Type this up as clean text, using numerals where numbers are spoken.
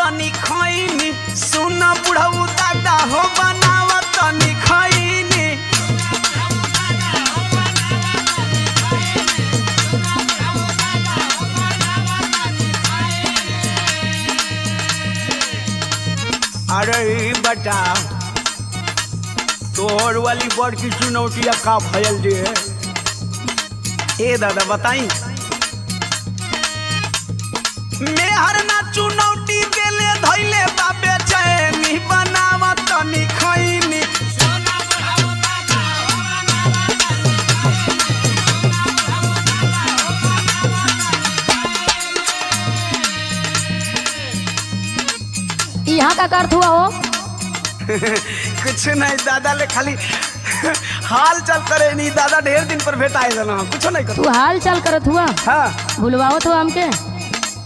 तनी खैनी सुन बुढ़ऊ दादा हो बनावा तनी खैनी। अरे बता तोहर वाली बड़ की चुनौतियाँ का भयल जे ए दादा बताई। मेहर ना चुनौती देले धैले बाबे चैनी बनावा तनी खैनी। यहाँ का अर्थ हुआ हो? कुछ नहीं दादा ले खाली हाल चल करे नहीं दादा ढेर दिन पर भेटाए ना कुछ नहीं कर। तू हाल चाल करत हुआ? हाँ भूलवावत हुआ हमके?